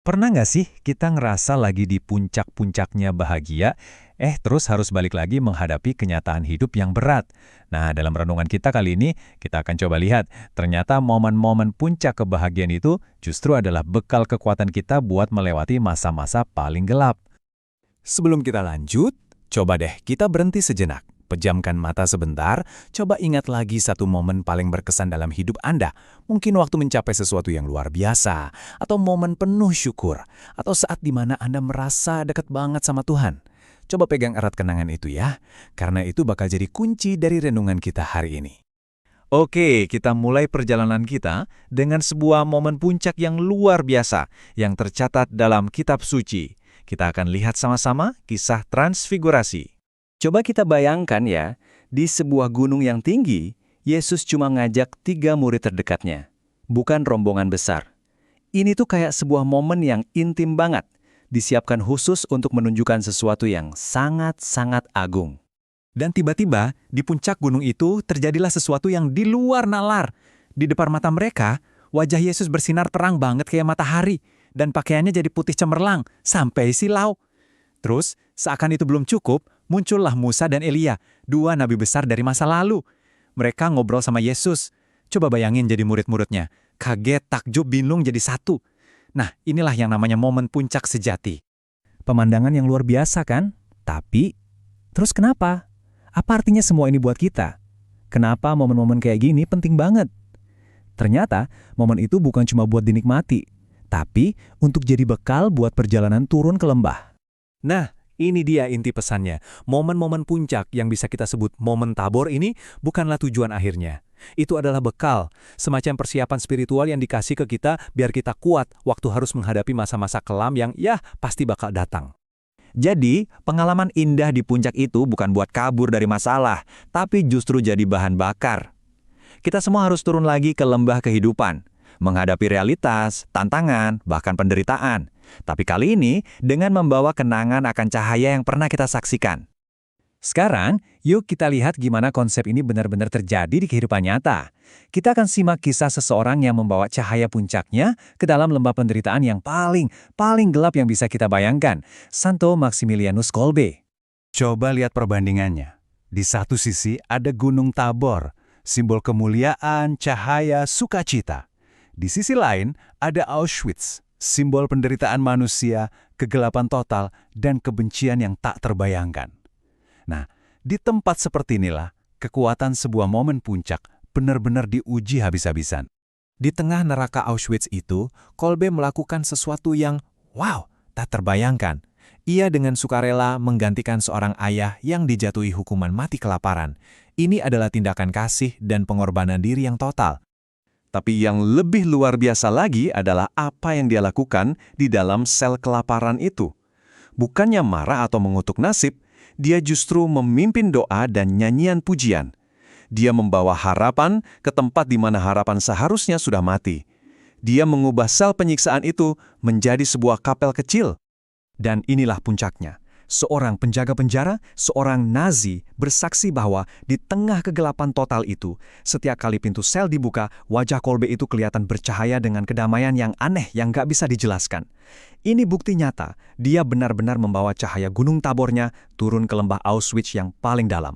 Pernah nggak sih kita ngerasa lagi di puncak-puncaknya bahagia, terus harus balik lagi menghadapi kenyataan hidup yang berat? Nah, dalam renungan kita kali ini, kita akan coba lihat, ternyata momen-momen puncak kebahagiaan itu justru adalah bekal kekuatan kita buat melewati masa-masa paling gelap. Sebelum kita lanjut, coba deh kita berhenti sejenak. Pejamkan mata sebentar, coba ingat lagi satu momen paling berkesan dalam hidup Anda. Mungkin waktu mencapai sesuatu yang luar biasa, atau momen penuh syukur, atau saat di mana Anda merasa dekat banget sama Tuhan. Coba pegang erat kenangan itu ya, karena itu bakal jadi kunci dari renungan kita hari ini. Oke, kita mulai perjalanan kita dengan sebuah momen puncak yang luar biasa yang tercatat dalam kitab suci. Kita akan lihat sama-sama kisah transfigurasi. Coba kita bayangkan ya, di sebuah gunung yang tinggi, Yesus cuma ngajak 3 murid terdekatnya, bukan rombongan besar. Ini tuh kayak sebuah momen yang intim banget, disiapkan khusus untuk menunjukkan sesuatu yang sangat-sangat agung. Dan tiba-tiba, di puncak gunung itu terjadilah sesuatu yang di luar nalar. Di depan mata mereka, wajah Yesus bersinar terang banget kayak matahari, dan pakaiannya jadi putih cemerlang, sampai silau. Terus, seakan itu belum cukup, muncullah Musa dan Elia, 2 nabi besar dari masa lalu. Mereka ngobrol sama Yesus. Coba bayangin jadi murid-muridnya. Kaget, takjub, bingung jadi satu. Nah, inilah yang namanya momen puncak sejati. Pemandangan yang luar biasa kan? Tapi, terus kenapa? Apa artinya semua ini buat kita? Kenapa momen-momen kayak gini penting banget? Ternyata, momen itu bukan cuma buat dinikmati, tapi untuk jadi bekal buat perjalanan turun ke lembah. Nah, ini dia inti pesannya. Momen-momen puncak yang bisa kita sebut momen tabor ini bukanlah tujuan akhirnya. Itu adalah bekal, semacam persiapan spiritual yang dikasih ke kita biar kita kuat waktu harus menghadapi masa-masa kelam yang pasti bakal datang. Jadi, pengalaman indah di puncak itu bukan buat kabur dari masalah, tapi justru jadi bahan bakar. Kita semua harus turun lagi ke lembah kehidupan, menghadapi realitas, tantangan, bahkan penderitaan. Tapi kali ini dengan membawa kenangan akan cahaya yang pernah kita saksikan. Sekarang, yuk kita lihat gimana konsep ini benar-benar terjadi di kehidupan nyata. Kita akan simak kisah seseorang yang membawa cahaya puncaknya ke dalam lembah penderitaan yang paling gelap yang bisa kita bayangkan, Santo Maximilianus Kolbe. Coba lihat perbandingannya. Di satu sisi ada Gunung Tabor, simbol kemuliaan, cahaya, sukacita. Di sisi lain ada Auschwitz, simbol penderitaan manusia, kegelapan total, dan kebencian yang tak terbayangkan. Nah, di tempat seperti inilah, kekuatan sebuah momen puncak benar-benar diuji habis-habisan. Di tengah neraka Auschwitz itu, Kolbe melakukan sesuatu yang, tak terbayangkan. Ia dengan sukarela menggantikan seorang ayah yang dijatuhi hukuman mati kelaparan. Ini adalah tindakan kasih dan pengorbanan diri yang total. Tapi yang lebih luar biasa lagi adalah apa yang dia lakukan di dalam sel kelaparan itu. Bukannya marah atau mengutuk nasib, dia justru memimpin doa dan nyanyian pujian. Dia membawa harapan ke tempat di mana harapan seharusnya sudah mati. Dia mengubah sel penyiksaan itu menjadi sebuah kapel kecil. Dan inilah puncaknya. Seorang penjaga penjara, seorang Nazi, bersaksi bahwa di tengah kegelapan total itu, setiap kali pintu sel dibuka, wajah Kolbe itu kelihatan bercahaya dengan kedamaian yang aneh yang gak bisa dijelaskan. Ini bukti nyata, dia benar-benar membawa cahaya Gunung Tabornya turun ke lembah Auschwitz yang paling dalam.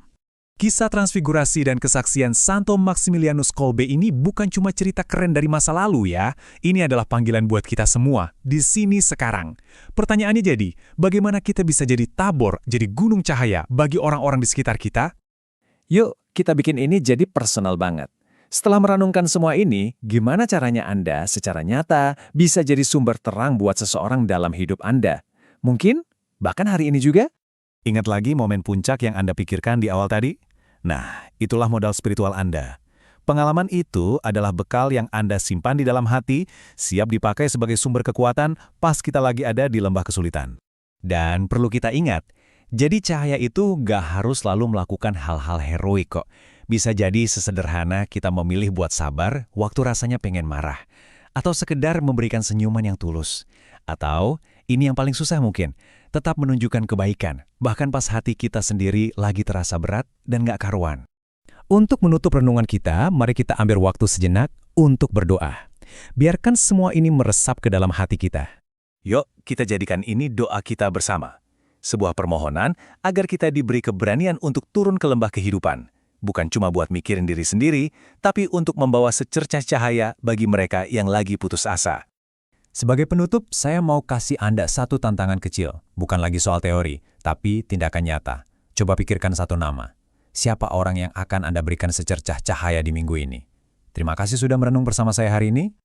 Kisah transfigurasi dan kesaksian Santo Maximilianus Kolbe ini bukan cuma cerita keren dari masa lalu ya. Ini adalah panggilan buat kita semua, di sini sekarang. Pertanyaannya jadi, bagaimana kita bisa jadi tabor, jadi gunung cahaya bagi orang-orang di sekitar kita? Yuk, kita bikin ini jadi personal banget. Setelah merenungkan semua ini, gimana caranya Anda secara nyata bisa jadi sumber terang buat seseorang dalam hidup Anda? Mungkin, bahkan hari ini juga? Ingat lagi momen puncak yang Anda pikirkan di awal tadi? Nah, itulah modal spiritual Anda. Pengalaman itu adalah bekal yang Anda simpan di dalam hati, siap dipakai sebagai sumber kekuatan pas kita lagi ada di lembah kesulitan. Dan perlu kita ingat, jadi cahaya itu gak harus selalu melakukan hal-hal heroik kok. Bisa jadi sesederhana kita memilih buat sabar waktu rasanya pengen marah. Atau sekedar memberikan senyuman yang tulus. Atau, ini yang paling susah mungkin, tetap menunjukkan kebaikan, bahkan pas hati kita sendiri lagi terasa berat dan gak karuan. Untuk menutup renungan kita, mari kita ambil waktu sejenak untuk berdoa. Biarkan semua ini meresap ke dalam hati kita. Yuk, kita jadikan ini doa kita bersama. Sebuah permohonan agar kita diberi keberanian untuk turun ke lembah kehidupan. Bukan cuma buat mikirin diri sendiri, tapi untuk membawa secercah cahaya bagi mereka yang lagi putus asa. Sebagai penutup, saya mau kasih Anda satu tantangan kecil. Bukan lagi soal teori, tapi tindakan nyata. Coba pikirkan satu nama. Siapa orang yang akan Anda berikan secercah cahaya di minggu ini? Terima kasih sudah merenung bersama saya hari ini.